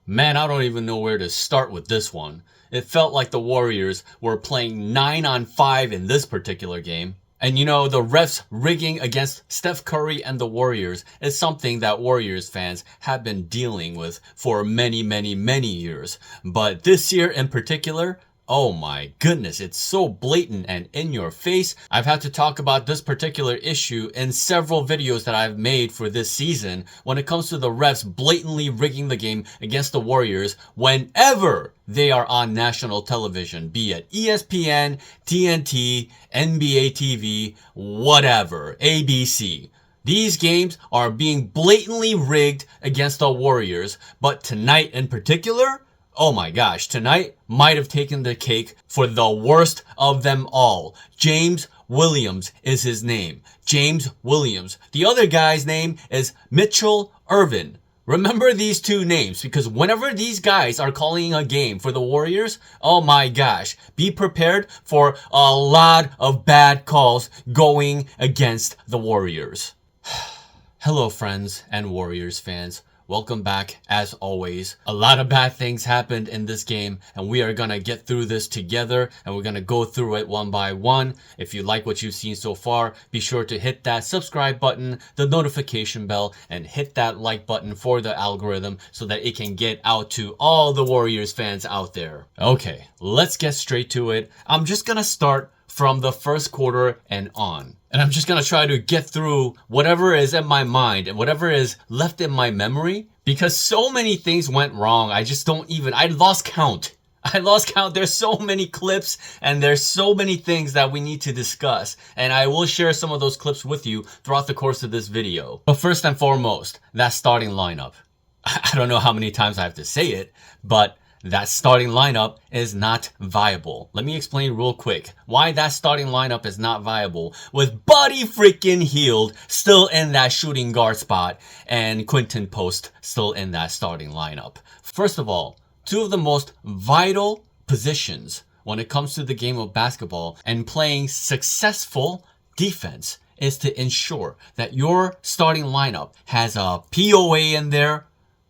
Man, I don't even know where to start with this one. It felt like the Warriors were playing 9-on-5 in this particular game. And you know, the refs rigging against Steph Curry and the Warriors is something that Warriors fans have been dealing with for many years. But this year in particular, oh my goodness, it's so blatant and in your face. I've had to talk about this particular issue in several videos that I've made for this season when it comes to the refs blatantly rigging the game against the Warriors whenever they are on national television, be it ESPN, TNT, NBA TV, whatever, ABC. These games are being blatantly rigged against the Warriors, but tonight in particular, oh my gosh, tonight might have taken the cake for the worst of them all. James Williams is his name. James Williams. The other guy's name is Mitchell Irvin. Remember these two names, because whenever these guys are calling a game for the Warriors, oh my gosh, be prepared for a lot of bad calls going against the Warriors. Hello friends and Warriors fans. Welcome back, as always. A lot of bad things happened in this game, and we are gonna get through this together, and we're gonna go through it one by one. If you like what you've seen so far, be sure to hit that subscribe button, the notification bell, and hit that like button for the algorithm so that it can get out to all the Warriors fans out there. Okay, let's get straight to it. I'm just gonna start from the first quarter and on. And I'm just gonna try to get through whatever is in my mind and whatever is left in my memory, because so many things went wrong. I lost count. There's so many clips and there's so many things that we need to discuss. And I will share some of those clips with you throughout the course of this video. But first and foremost, that starting lineup. I don't know how many times I have to say it, but that starting lineup is not viable. Let me explain real quick why that starting lineup is not viable with Buddy freaking Hield still in that shooting guard spot and Quinton Post still in that starting lineup. First of all, two of the most vital positions when it comes to the game of basketball and playing successful defense is to ensure that your starting lineup has a POA in there.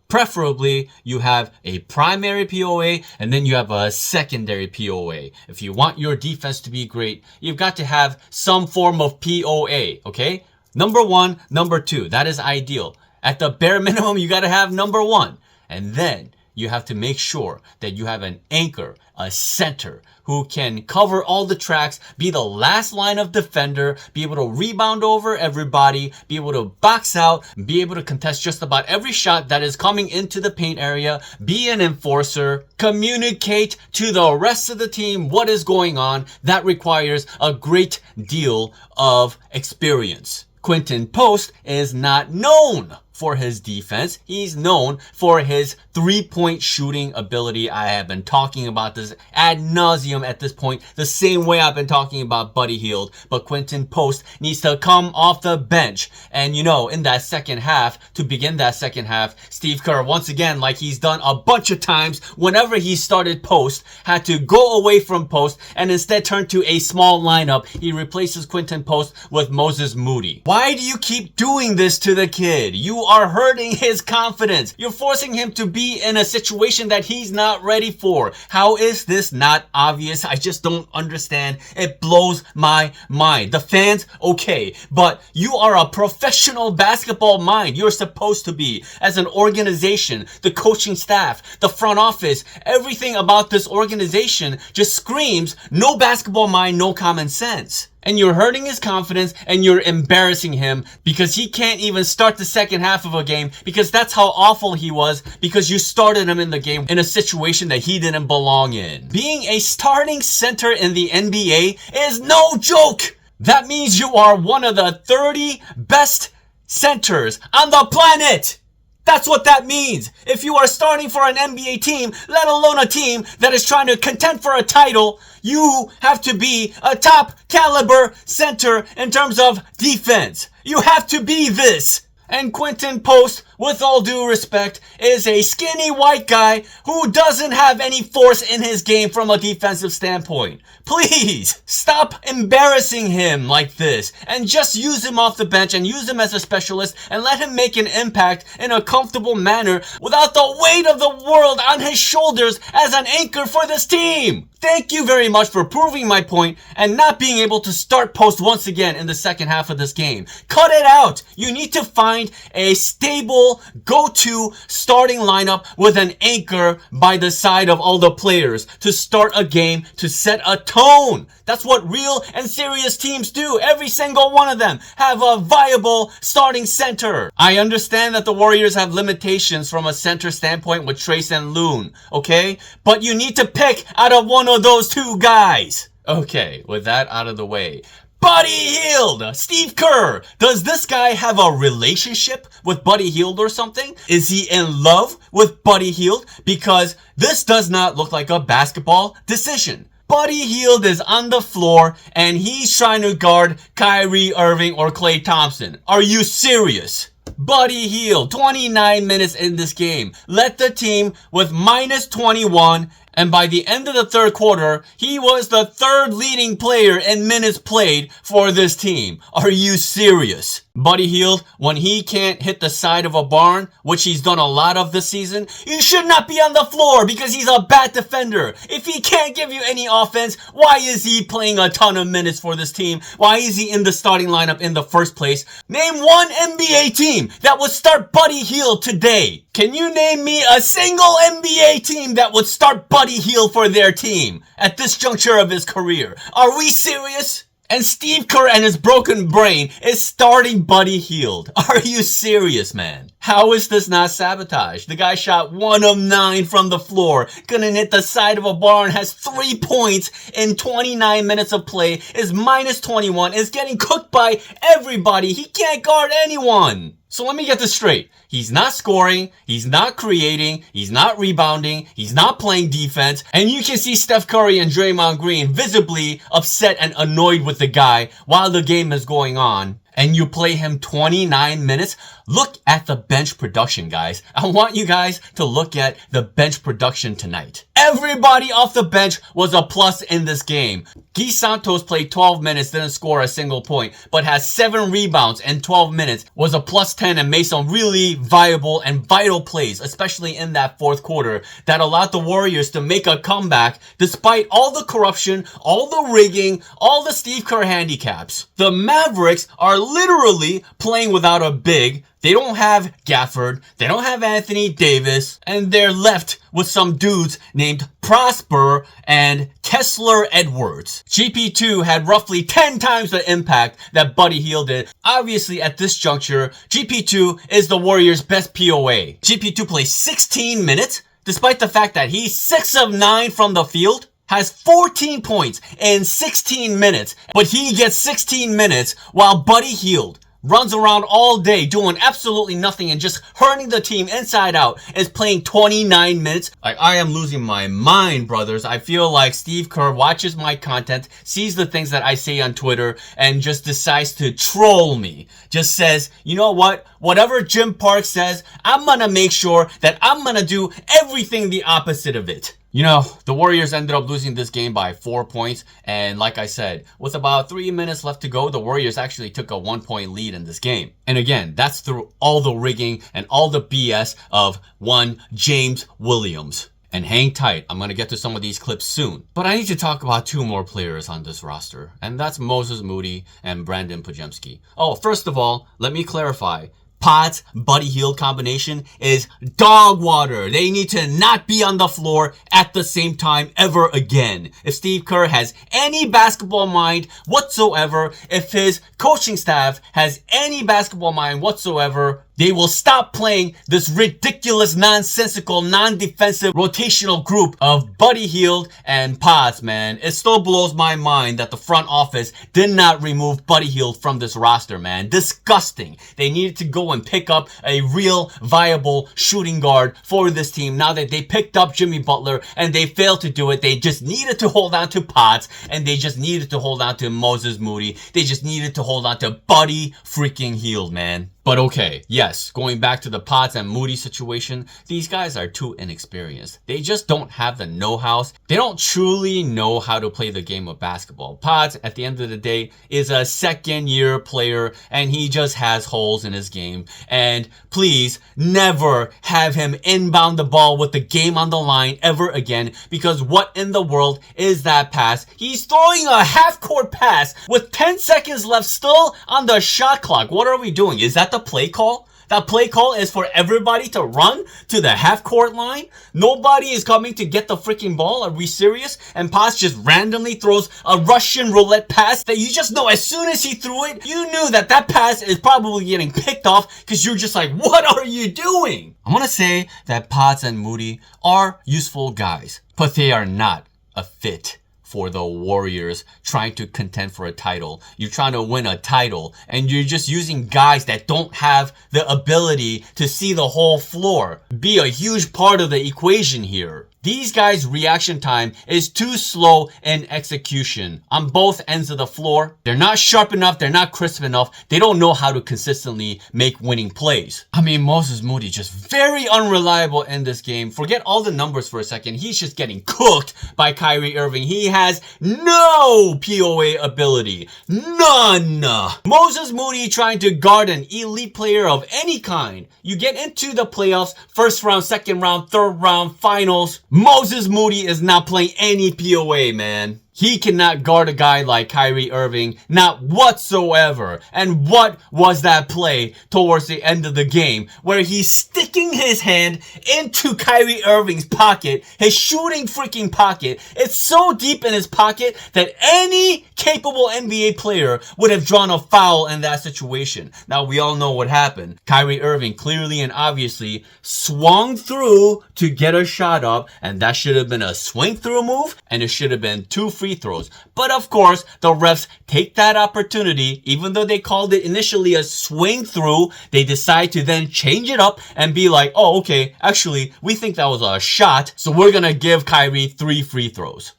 Preferably, you have a primary POA and then you have a secondary POA. If you want your defense to be great, you've got to have some form of POA, okay? Number one, number two, that is ideal. At the bare minimum, you got to have number one. And then you have to make sure that you have an anchor, a center, who can cover all the tracks, be the last line of defender, be able to rebound over everybody, be able to box out, be able to contest just about every shot that is coming into the paint area, be an enforcer, communicate to the rest of the team what is going on. That requires a great deal of experience. Quinton Post is not known for his defense. He's known for his three-point shooting ability. I have been talking about this ad nauseum at this point, the same way I've been talking about Buddy Hield. But Quinton Post needs to come off the bench. And you know, in that second half, to begin that second half, Steve Kerr, once again, like he's done a bunch of times, whenever he started Post, had to go away from Post and instead turn to a small lineup. He replaces Quinton Post with Moses Moody. Why do you keep doing this to the kid? You are hurting his confidence. You're forcing him to be in a situation that he's not ready for. How is this not obvious? I just don't understand. It blows my mind. The fans, okay, but you are a professional basketball mind. You're supposed to be. As an organization, the coaching staff, the front office, everything about this organization just screams no basketball mind, no common sense. And you're hurting his confidence and you're embarrassing him because he can't even start the second half of a game because that's how awful he was, because you started him in the game in a situation that he didn't belong in. Being a starting center in the NBA is no joke. That means you are one of the 30 best centers on the planet. That's what that means. If you are starting for an NBA team, let alone a team that is trying to contend for a title, you have to be a top caliber center in terms of defense. You have to be this. And Quinton Post with all due respect, is a skinny white guy who doesn't have any force in his game from a defensive standpoint. Please, stop embarrassing him like this and just use him off the bench and use him as a specialist and let him make an impact in a comfortable manner without the weight of the world on his shoulders as an anchor for this team. Thank you very much for proving my point and not being able to start post once again in the second half of this game. Cut it out. You need to find a stable go-to starting lineup with an anchor by the side of all the players to start a game, to set a tone. That's what real and serious teams do. Every single one of them have a viable starting center. I understand that the Warriors have limitations from a center standpoint with Trace and Loon, okay? But you need to pick out of one of those two guys. Okay, with that out of the way. Buddy Hield, Steve Kerr. Does this guy have a relationship with Buddy Hield or something? Is he in love with Buddy Hield? Because this does not look like a basketball decision. Buddy Hield is on the floor and he's trying to guard Kyrie Irving or Klay Thompson. Are you serious? Buddy Hield, 29 minutes in this game, led the team with minus 21, and by the end of the third quarter, he was the third leading player in minutes played for this team. Are you serious? Buddy Hield, when he can't hit the side of a barn, which he's done a lot of this season, he should not be on the floor because he's a bad defender. If he can't give you any offense, why is he playing a ton of minutes for this team? Why is he in the starting lineup in the first place? Name one NBA team that would start Buddy Hield today. Can you name me a single NBA team that would start Buddy Hield for their team at this juncture of his career? Are we serious? And Steve Kerr and his broken brain is starting Buddy Hield. Are you serious, man? How is this not sabotage? The guy shot 1 of 9 from the floor, couldn't hit the side of a barn, has 3 points in 29 minutes of play, is minus 21, is getting cooked by everybody. He can't guard anyone. So let me get this straight. He's not scoring, he's not creating, he's not rebounding, he's not playing defense, and you can see Steph Curry and Draymond Green visibly upset and annoyed with the guy while the game is going on. And you play him 29 minutes? Look at the bench production, guys. I want you guys to look at the bench production tonight. Everybody off the bench was a plus in this game. Guy Santos played 12 minutes, didn't score a single point, but has 7 rebounds in 12 minutes, was a plus 10 and made some really viable and vital plays, especially in that fourth quarter, that allowed the Warriors to make a comeback despite all the corruption, all the rigging, all the Steve Kerr handicaps. The Mavericks are literally playing without a big. They don't have Gafford, they don't have Anthony Davis, and they're left with some dudes named Prosper and Kessler Edwards. GP2 had roughly 10 times the impact that Buddy Hield did. Obviously, at this juncture, GP2 is the Warriors' best POA. GP2 plays 16 minutes, despite the fact that he's 6 of 9 from the field. Has 14 points in 16 minutes, but he gets 16 minutes while Buddy Hield runs around all day doing absolutely nothing and just hurting the team inside out, is playing 29 minutes. Like, I am losing my mind, brothers. I feel like Steve Kerr watches my content, sees the things that I say on Twitter, and just decides to troll me. Just says, you know what? Whatever Jim Park says, I'm gonna make sure that I'm gonna do everything the opposite of it. You know, the Warriors ended up losing this game by 4 points, and like I said, with about 3 minutes left to go, the Warriors actually took a 1-point lead in this game. And again, that's through all the rigging and all the BS of one James Williams. And hang tight, I'm going to get to some of these clips soon. But I need to talk about 2 more players on this roster, and that's Moses Moody and Brandon Podziemski. Oh, first of all, let me clarify. Potts Buddy Hield combination is dog water. They need to not be on the floor at the same time ever again. If Steve Kerr has any basketball mind whatsoever, if his coaching staff has any basketball mind whatsoever, they will stop playing this ridiculous, nonsensical, non-defensive rotational group of Buddy Hield and Potts, man. It still blows my mind that the front office did not remove Buddy Hield from this roster, man. Disgusting. They needed to go and pick up a real, viable shooting guard for this team now that they picked up Jimmy Butler and they failed to do it. They just needed to hold on to Potts and they just needed to hold on to Moses Moody. They just needed to hold on to Buddy freaking Hield, man. But okay, yes, going back to the Potts and Moody situation, these guys are too inexperienced. They just don't have the know-how. They don't truly know how to play the game of basketball. Potts, at the end of the day, is a second-year player, and he just has holes in his game. And please, never have him inbound the ball with the game on the line ever again, because what in the world is that pass? He's throwing a half-court pass with 10 seconds left still on the shot clock. What are we doing? Is that the play call? That play call is for everybody to run to the half-court line? Nobody is coming to get the freaking ball? Are we serious? And Potts just randomly throws a Russian roulette pass that you just know as soon as he threw it, you knew that that pass is probably getting picked off because you're just like, what are you doing? I want to say that Potts and Moody are useful guys, but they are not a fit for the Warriors trying to contend for a title. You're trying to win a title and you're just using guys that don't have the ability to see the whole floor. Be a huge part of the equation here. These guys' reaction time is too slow in execution on both ends of the floor. They're not sharp enough. They're not crisp enough. They don't know how to consistently make winning plays. I mean, Moses Moody just very unreliable in this game. Forget all the numbers for a second. He's just getting cooked by Kyrie Irving. He has no POA ability. None. Moses Moody trying to guard an elite player of any kind. You get into the playoffs, first round, second round, third round, finals. Moses Moody is not playing any POA, man. He cannot guard a guy like Kyrie Irving, not whatsoever. And what was that play towards the end of the game where he's sticking his hand into Kyrie Irving's pocket, his shooting freaking pocket. It's so deep in his pocket that any capable NBA player would have drawn a foul in that situation. Now, we all know what happened. Kyrie Irving clearly and obviously swung through to get a shot up, and that should have been a swing through move, and it should have been 2 free throws. But of course, the refs take that opportunity. Even though they called it initially a swing through, they decide to then change it up and be like, oh, okay, actually, we think that was a shot, so we're gonna give Kyrie 3 free throws.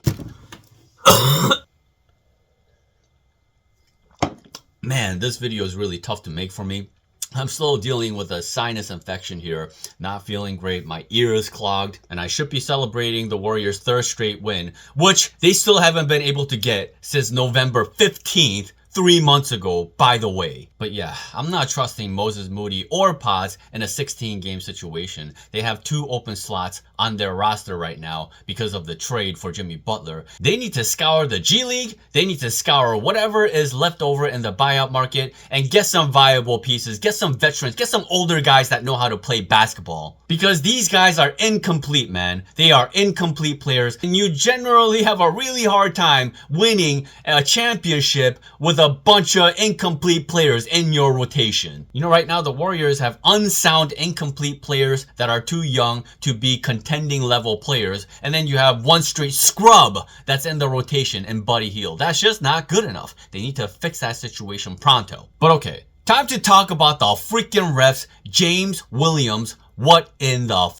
Man, this video is really tough to make for me. I'm still dealing with a sinus infection here, not feeling great, my ear is clogged, and I should be celebrating the Warriors' 3rd straight win, which they still haven't been able to get since November 15th, 3 months ago, by the way. But yeah, I'm not trusting Moses Moody or Potts in a 16-game situation. They have 2 open slots on their roster right now because of the trade for Jimmy Butler. They need to scour the G League. They need to scour whatever is left over in the buyout market and get some viable pieces, get some veterans, get some older guys that know how to play basketball. Because these guys are incomplete, man. They are incomplete players, and you generally have a really hard time winning a championship with a bunch of incomplete players in your rotation. You know, right now the Warriors have unsound, incomplete players that are too young to be contending level players, and then you have one straight scrub that's in the rotation in Buddy Hield. That's just not good enough. They need to fix that situation pronto. But okay, time to talk about the freaking refs. James Williams, what in the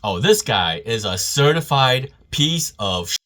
oh, this guy is a certified piece of shit.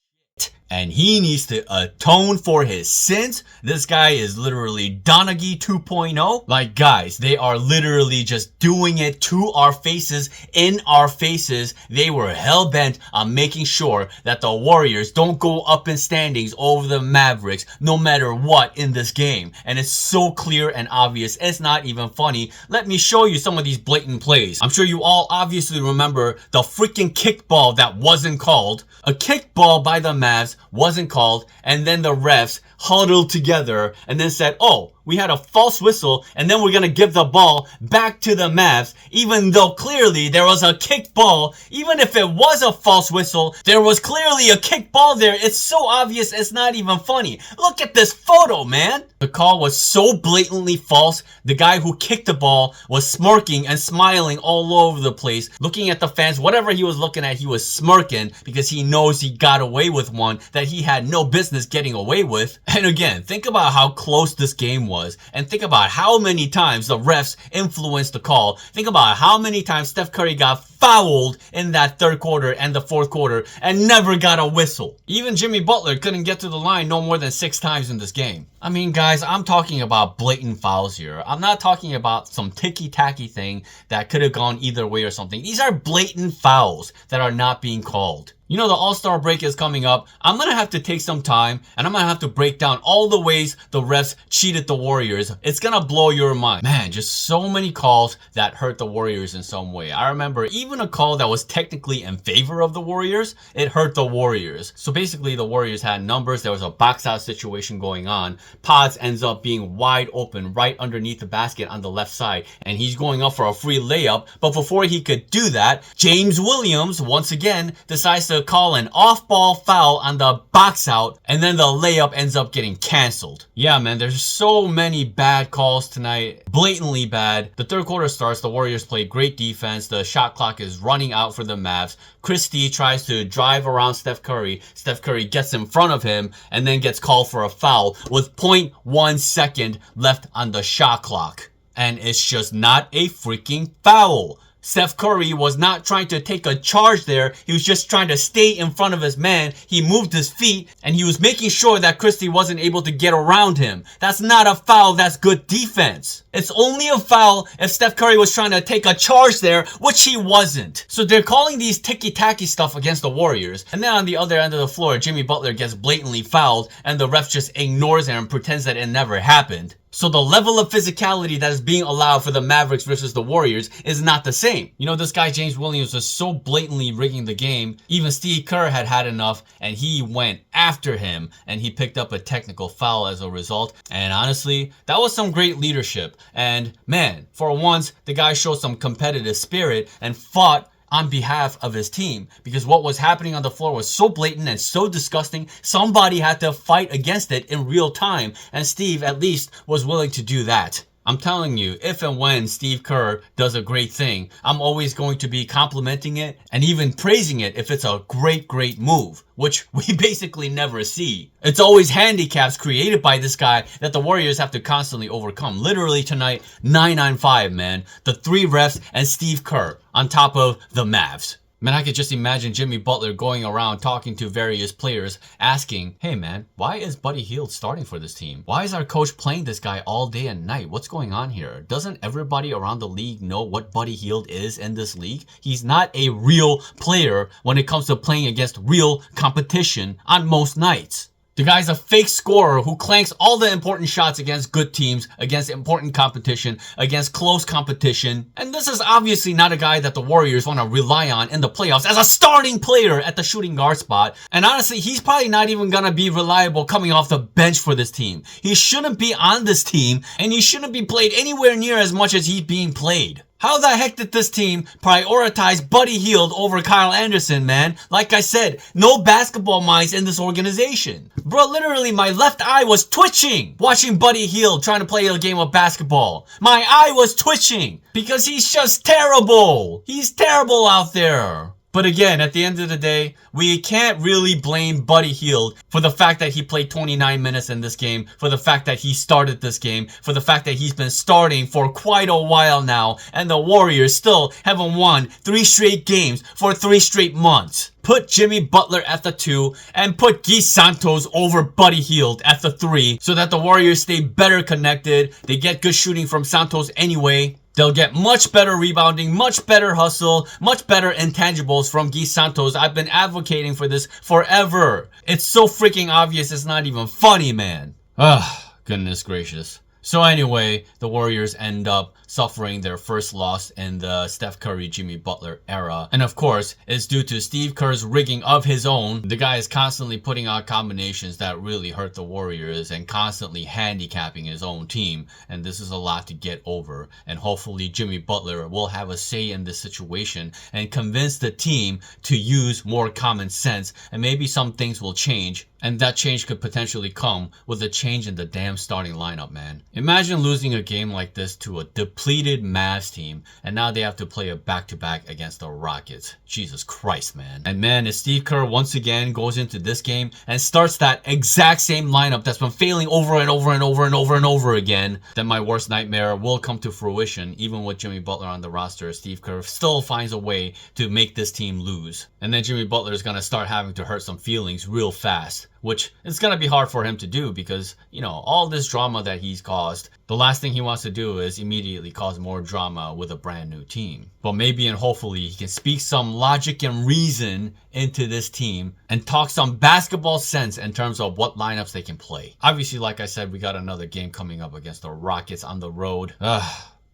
And he needs to atone for his sins. This guy is literally Donaghy 2.0. Like, guys, they are literally just doing it to our faces, in our faces. They were hell-bent on making sure that the Warriors don't go up in standings over the Mavericks, no matter what in this game. And it's so clear and obvious. It's not even funny. Let me show you some of these blatant plays. I'm sure you all obviously remember the freaking kickball that wasn't called. A kickball by the Mavs wasn't called, and then the refs huddled together and then said, oh, we had a false whistle, and then we're going to give the ball back to the Mavs, even though clearly there was a kick ball. Even if it was a false whistle, there was clearly a kick ball there. It's so obvious, it's not even funny. Look at this photo, man. The call was so blatantly false. The guy who kicked the ball was smirking and smiling all over the place, looking at the fans. Whatever he was looking at, he was smirking because he knows he got away with one that he had no business getting away with. And again, think about how close this game was. And think about how many times the refs influenced the call. Think about how many times Steph Curry got fouled in that third quarter and the fourth quarter and never got a whistle. Even Jimmy Butler couldn't get to the line no more than 6 times in this game. I mean, guys, I'm talking about blatant fouls here. I'm not talking about some ticky-tacky thing that could have gone either way or something. These are blatant fouls that are not being called. You know, the All-Star break is coming up. I'm going to have to take some time and I'm going to have to break down all the ways the refs cheated the Warriors. It's going to blow your mind. Man, just so many calls that hurt the Warriors in some way. I remember even a call that was technically in favor of the Warriors, it hurt the Warriors. So basically the Warriors had numbers. There was a box out situation going on. Pods ends up being wide open right underneath the basket on the left side. And he's going up for a free layup. But before he could do that, James Williams, once again, decides to call an off-ball foul on the box out, and then the layup ends up getting canceled. Yeah, man, there's so many bad calls tonight. Blatantly bad. The third quarter starts. The Warriors play great defense. The shot clock is running out for the Mavs. Christie tries to drive around Steph Curry. Steph Curry gets in front of him and then gets called for a foul with 0.1 second left on the shot clock. And it's just not a freaking foul. Steph Curry was not trying to take a charge there. He was just trying to stay in front of his man. He moved his feet and he was making sure that Christie wasn't able to get around him. That's not a foul. That's good defense. It's only a foul if Steph Curry was trying to take a charge there, which he wasn't. So they're calling these ticky-tacky stuff against the Warriors. And then on the other end of the floor, Jimmy Butler gets blatantly fouled and the ref just ignores it and pretends that it never happened. So the level of physicality that is being allowed for the Mavericks versus the Warriors is not the same. You know, this guy James Williams was so blatantly rigging the game. Even Steve Kerr had had enough and he went after him and he picked up a technical foul as a result. And honestly, that was some great leadership. And man, for once, the guy showed some competitive spirit and fought on behalf of his team, because what was happening on the floor was so blatant and so disgusting. Somebody had to fight against it in real time, and Steve at least was willing to do that. I'm telling you, if and when Steve Kerr does a great thing, I'm always going to be complimenting it and even praising it if it's a great move, which we basically never see. It's always handicaps created by this guy that the Warriors have to constantly overcome. Literally tonight, 9-on-5, man. The 3 refs and Steve Kerr on top of the Mavs. Man, I could just imagine Jimmy Butler going around talking to various players asking, hey man, why is Buddy Hield starting for this team? Why is our coach playing this guy all day and night? What's going on here? Doesn't everybody around the league know what Buddy Hield is in this league? He's not a real player when it comes to playing against real competition on most nights. The guy's a fake scorer who clanks all the important shots against good teams, against important competition, against close competition. And this is obviously not a guy that the Warriors want to rely on in the playoffs as a starting player at the shooting guard spot. And honestly, he's probably not even going to be reliable coming off the bench for this team. He shouldn't be on this team, and he shouldn't be played anywhere near as much as he's being played. How the heck did this team prioritize Buddy Hield over Kyle Anderson, man? Like I said, no basketball minds in this organization. Bro, literally my left eye was twitching watching Buddy Hield trying to play a game of basketball. My eye was twitching because he's just terrible. He's terrible out there. But again, at the end of the day, we can't really blame Buddy Hield for the fact that he played 29 minutes in this game, for the fact that he started this game, for the fact that he's been starting for quite a while now, and the Warriors still haven't won 3 straight games for 3 straight months. Put Jimmy Butler at the 2 and put Guy Santos over Buddy Hield at the 3 so that the Warriors stay better connected. They get good shooting from Santos anyway. They'll get much better rebounding, much better hustle, much better intangibles from Guy Santos. I've been advocating for this forever. It's so freaking obvious it's not even funny, man. Ugh, goodness gracious. So anyway, the Warriors end up suffering their first loss in the Steph Curry, Jimmy Butler era. And of course, it's due to Steve Kerr's rigging of his own. The guy is constantly putting out combinations that really hurt the Warriors and constantly handicapping his own team. And this is a lot to get over. And hopefully Jimmy Butler will have a say in this situation and convince the team to use more common sense. And maybe some things will change. And that change could potentially come with a change in the damn starting lineup, man. Imagine losing a game like this to a depleted depleted Mavs team, and now they have to play a back-to-back against the Rockets. Jesus Christ, man. And man, if Steve Kerr once again goes into this game and starts that exact same lineup that's been failing over and over and over and over and over again, then my worst nightmare will come to fruition. Even with Jimmy Butler on the roster, Steve Kerr still finds a way to make this team lose. And then Jimmy Butler is going to start having to hurt some feelings real fast, which is going to be hard for him to do because, you know, all this drama that he's caused, the last thing he wants to do is immediately cause more drama with a brand new team. But maybe and hopefully he can speak some logic and reason into this team and talk some basketball sense in terms of what lineups they can play. Obviously, like I said, we got another game coming up against the Rockets on the road.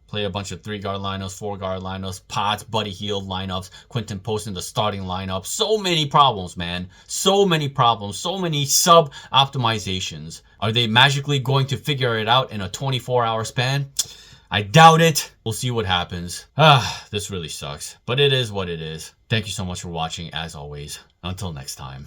Play a bunch of 3-guard lineups, 4-guard lineups, Potts, Buddy Hield lineups, Quentin Post in the starting lineup. So many problems, man. So many problems. So many sub-optimizations. Are they magically going to figure it out in a 24-hour span? I doubt it. We'll see what happens. This really sucks. But it is what it is. Thank you so much for watching, as always. Until next time.